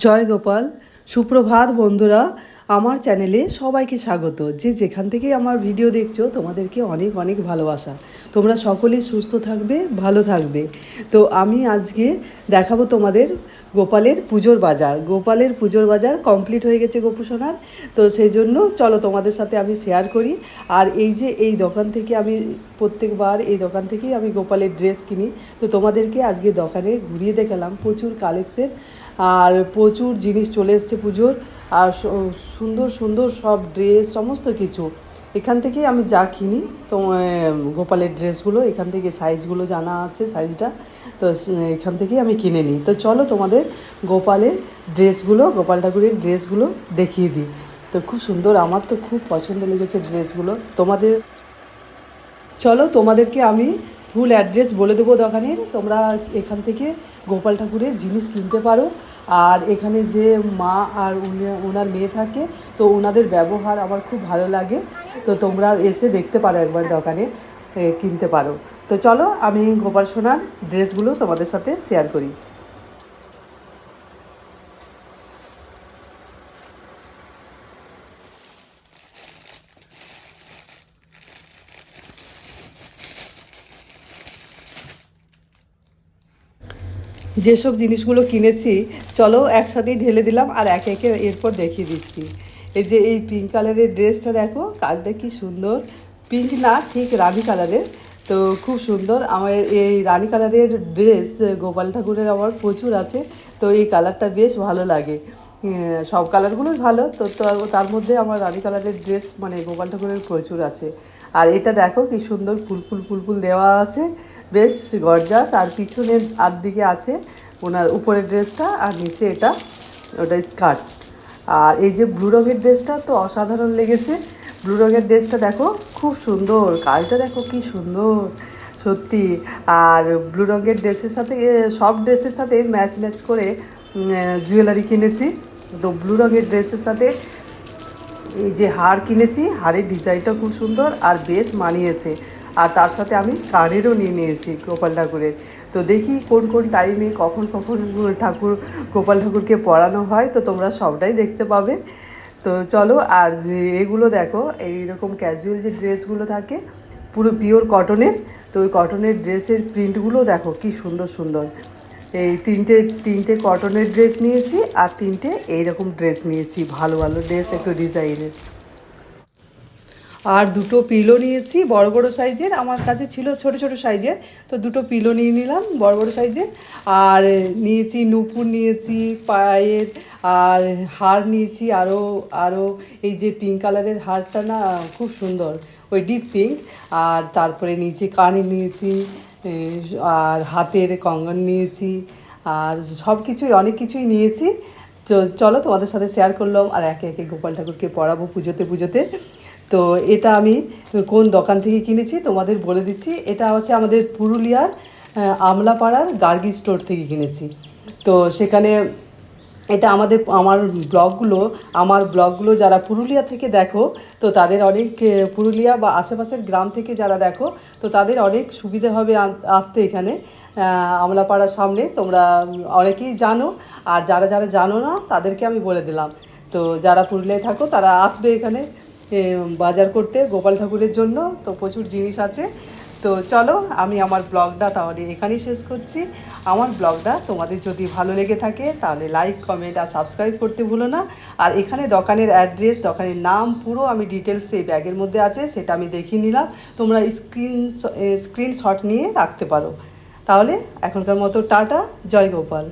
জয় গোপাল। সুপ্রভাত বন্ধুরা, আমার চ্যানেলে সবাইকে স্বাগত। যে যেখান থেকেই আমার ভিডিও দেখছো তোমাদেরকে অনেক অনেক ভালোবাসা। তোমরা সকলেই সুস্থ থাকবে, ভালো থাকবে। তো আমি আজকে দেখাবো তোমাদের গোপালের পুজোর বাজার। গোপালের পুজোর বাজার কমপ্লিট হয়ে গেছে গোপুসোনার। তো সেই জন্য চলো তোমাদের সাথে আমি শেয়ার করি। আর এই যে এই দোকান থেকে আমি প্রত্যেকবার এই দোকান থেকেই আমি গোপালের ড্রেস কিনি। তো তোমাদেরকে আজকে দোকানে ঘুরিয়ে দেখালাম। প্রচুর কালেকশন আর প্রচুর জিনিস চলে এসছে পুজোর। আর সুন্দর সুন্দর সব ড্রেস, সমস্ত কিছু এখান থেকেই আমি যা কিনি। তো গোপালের ড্রেসগুলো এখান থেকে সাইজগুলো জানা আছে, সাইজটা তো এখান থেকেই আমি কিনে নিই। তো চলো তোমাদের গোপালের ড্রেসগুলো, গোপাল ঠাকুরের ড্রেসগুলো দেখিয়ে দিই। তো খুব সুন্দর, আমার তো খুব পছন্দ লেগেছে ড্রেসগুলো। চলো তোমাদেরকে আমি ফুল অ্যাড্রেস বলে দেবো দোকানের। তোমরা এখান থেকে গোপাল ঠাকুরের জিনিস কিনতে পারো। আর এখানে যে মা আর ওনার মেয়ে থাকে, তো ওনাদের ব্যবহার আমার খুব ভালো লাগে। তো তোমরা এসে দেখতে পারো একবার দোকানে, কিনতে পারো। তো চলো আমি গোপাল সোনার ড্রেসগুলো তোমাদের সাথে শেয়ার করি। যেসব জিনিসগুলো কিনেছি চলো একসাথেই ঢেলে দিলাম আর একে একে এরপর দেখিয়ে দিচ্ছি। এই যে এই পিঙ্ক কালারের ড্রেসটা দেখো, কাজটা কি সুন্দর। পিঙ্ক না, ঠিক রানি কালারের। তো খুব সুন্দর। আমার এই রানি কালারের ড্রেস গোপাল ঠাকুরের আমার প্রচুর আছে। তো এই কালারটা বেশ ভালো লাগে। সব কালারগুলোই ভালো, তো তার মধ্যে আমার রানি কালারের ড্রেস মানে গোপাল ঠাকুরের প্রচুর আছে। আর এটা দেখো কি সুন্দর ফুল দেওয়া আছে, বেশ গর্জাস। আর পিছনের দিকে আছে ওনার উপরের ড্রেসটা, আর নিচে ওটা স্কার্ট। আর এই যে ব্লু রঙের ড্রেসটা তো অসাধারণ লেগেছে। ব্লু রঙের ড্রেসটা দেখো খুব সুন্দর, কাজটা দেখো কি সুন্দর সত্যি। আর ব্লু রঙের ড্রেসের সাথে সব ড্রেসের সাথে ম্যাচ করে জুয়েলারি কিনেছি। তো ব্লু রঙের ড্রেসের সাথে এই যে হার কিনেছি, হারের ডিজাইনটা খুব সুন্দর আর বেশ মানিয়েছে। আর তার সাথে আমি কানেরও নিয়ে নিয়েছি গোপাল ঠাকুরের। তো দেখি কোন কোন টাইমে কখন কখন গোপাল ঠাকুরকে পরানো হয়, তো তোমরা সবটাই দেখতে পাবে। তো চলো। আর এগুলো দেখো, এইরকম ক্যাজুয়াল যে ড্রেসগুলো থাকে পুরো পিওর কটনের, তো ওই কটনের ড্রেসের প্রিন্টগুলো দেখো কি সুন্দর সুন্দর। এই তিনটে কটনের ড্রেস নিয়েছি আর তিনটে এইরকম ড্রেস নিয়েছি, ভালো ভালো ড্রেস একটু ডিজাইনের। আর দুটো পিলো নিয়েছি বড় বড় সাইজের, আমার কাছে ছিল ছোট ছোট সাইজের। তো দুটো পিলো নিয়ে নিলাম বড় বড় সাইজের। আর নিয়েছি নূপুর, নিয়েছি পায়ের, আর হার নিয়েছি আরও আরও এই যে পিঙ্ক কালারের হারটা না খুব সুন্দর, ওই ডিপ পিঙ্ক। আর তারপরে নিয়েছি কানে নিয়েছি, আর হাতের কঙ্গন নিয়েছি। আর সব কিছুই অনেক কিছুই নিয়েছি। তো চলো তোমাদের সাথে শেয়ার করলাম। আর একে একে গোপাল ঠাকুরকে পরাবো পুজোতে। তো এটা আমি কোন দোকান থেকে কিনেছি তোমাদের বলে দিচ্ছি। এটা হচ্ছে আমাদের পুরুলিয়ার আমলাপাড়ার গার্গী স্টোর থেকে কিনেছি। তো সেখানে এটা আমার ব্লগগুলো যারা পুরুলিয়া থেকে দেখো, তো তাদের অনেক পুরুলিয়া বা আশেপাশের গ্রাম থেকে যারা দেখো, তো তাদের অনেক সুবিধে হবে আসতে এখানে আমলাপাড়ার সামনে। তোমরা অনেকেই জানো, আর যারা যারা জানো না তাদেরকে আমি বলে দিলাম। তো যারা পুরুলিয়ায় থাকো তারা আসবে এখানে বাজার করতে গোপাল ঠাকুরের জন্য। তো প্রচুর জিনিস আছে। তো চলো আমি আমার ব্লগটা তাহলে এখানেই শেষ করছি। আমার ব্লগটা তোমাদের যদি ভালো লেগে থাকে তাহলে লাইক, কমেন্ট আর সাবস্ক্রাইব করতে ভুলো না। আর এখানে দোকানের অ্যাড্রেস, দোকানের নাম পুরো আমি ডিটেলস এই ব্যাগের মধ্যে আছে, সেটা আমি দেখিয়ে নিলাম। তোমরা স্ক্রিনশট নিয়ে রাখতে পারো। তাহলে এখনকার মতো টাটা, জয় গোপাল।